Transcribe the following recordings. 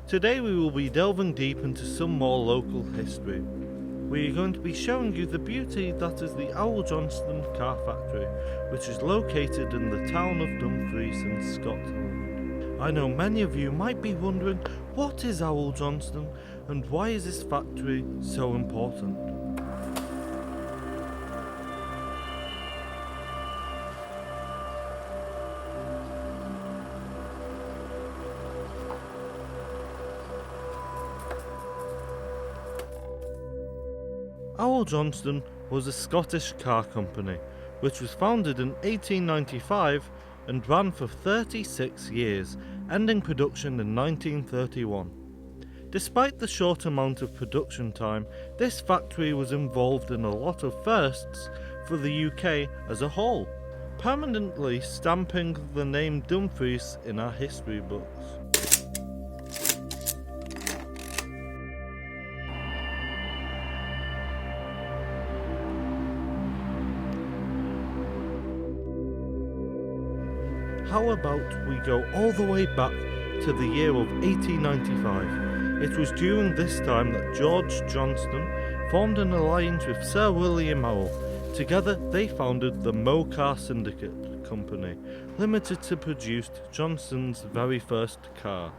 Today we will be delving deep into some more local history. We are going to be showing you the beauty that is the Arrol-Johnston car factory, which is located in the town of Dumfries in Scotland. I know many of you might be wondering, what is Arrol-Johnston and why is this factory so important? Arrol-Johnston was a Scottish car company which was founded in 1895 and ran for 36 years, ending production in 1931. Despite the short amount of production time, this factory was involved in a lot of firsts for the UK as a whole, permanently stamping the name Dumfries in our history books. How about we go all the way back to the year of 1895. It was during this time that George Johnston formed an alliance with Sir William Arrol. Together they founded the Mocar Syndicate Company, limited to produce Johnston's very first car.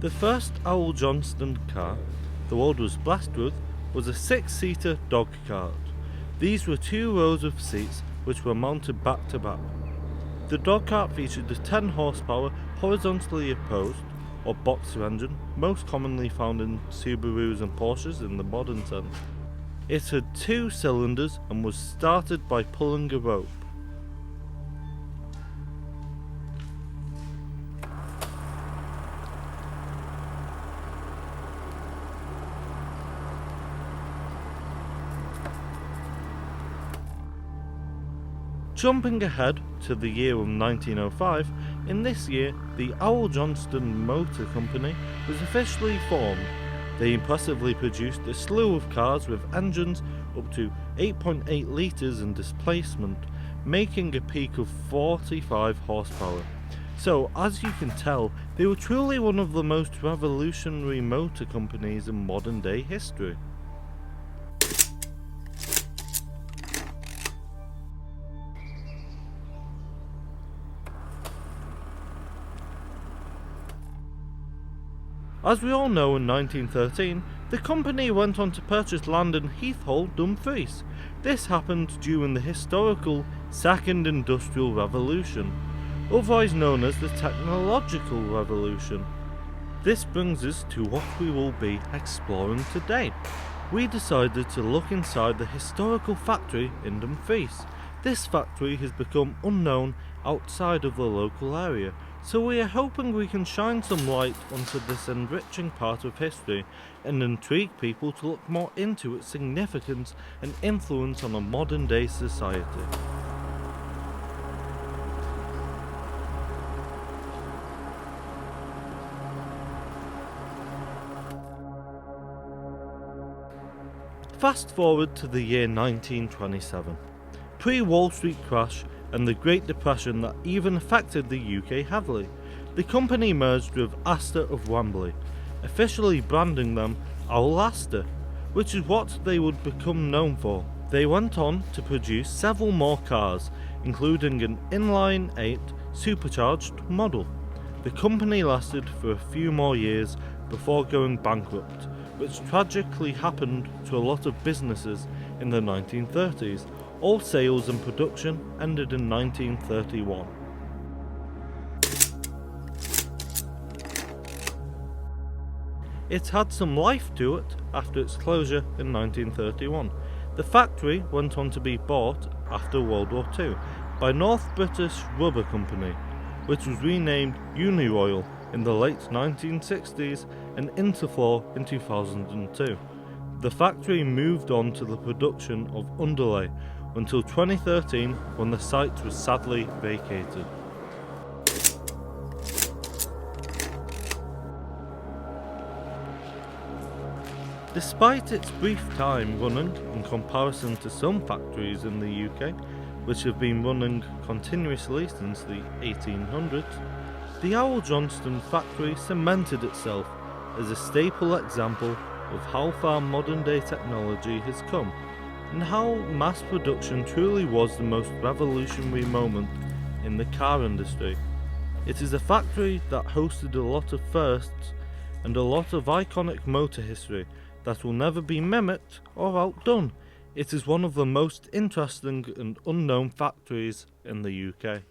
The first Arrol-Johnston car the world was blessed with was a 6-seater dog cart. These were 2 rows of seats which were mounted back to back. The dog cart featured a 10 horsepower horizontally opposed or boxer engine, most commonly found in Subarus and Porsches in the modern sense. It had 2 cylinders and was started by pulling a rope. Jumping ahead to the year of 1905, in this year the Arrol-Johnston Motor Company was officially formed. They impressively produced a slew of cars with engines up to 8.8 litres in displacement, making a peak of 45 horsepower. So as you can tell, they were truly one of the most revolutionary motor companies in modern day history. As we all know, in 1913, the company went on to purchase land in Heathhall, Dumfries. This happened during the historical Second Industrial Revolution, otherwise known as the Technological Revolution. This brings us to what we will be exploring today. We decided to look inside the historical factory in Dumfries. This factory has become unknown outside of the local area, so we are hoping we can shine some light onto this enriching part of history and intrigue people to look more into its significance and influence on a modern day society. Fast forward to the year 1927, pre-Wall Street crash and the Great Depression that even affected the UK heavily. The company merged with Astor of Wembley, officially branding them Arrol-Astor, which is what they would become known for. They went on to produce several more cars, including an inline 8 supercharged model. The company lasted for a few more years before going bankrupt, which tragically happened to a lot of businesses in the 1930s. All sales and production ended in 1931. It had some life to it after its closure in 1931. The factory went on to be bought after World War II by North British Rubber Company. which was renamed Uniroyal in the late 1960s and Interfloor in 2002. The factory moved on to the production of underlay until 2013, when the site was sadly vacated. Despite its brief time running in comparison to some factories in the UK, which have been running continuously since the 1800s, the Arrol-Johnston factory cemented itself as a staple example of how far modern day technology has come, and how mass production truly was the most revolutionary moment in the car industry. It is a factory that hosted a lot of firsts and a lot of iconic motor history that will never be mimicked or outdone. It is one of the most interesting and unknown factories in the UK.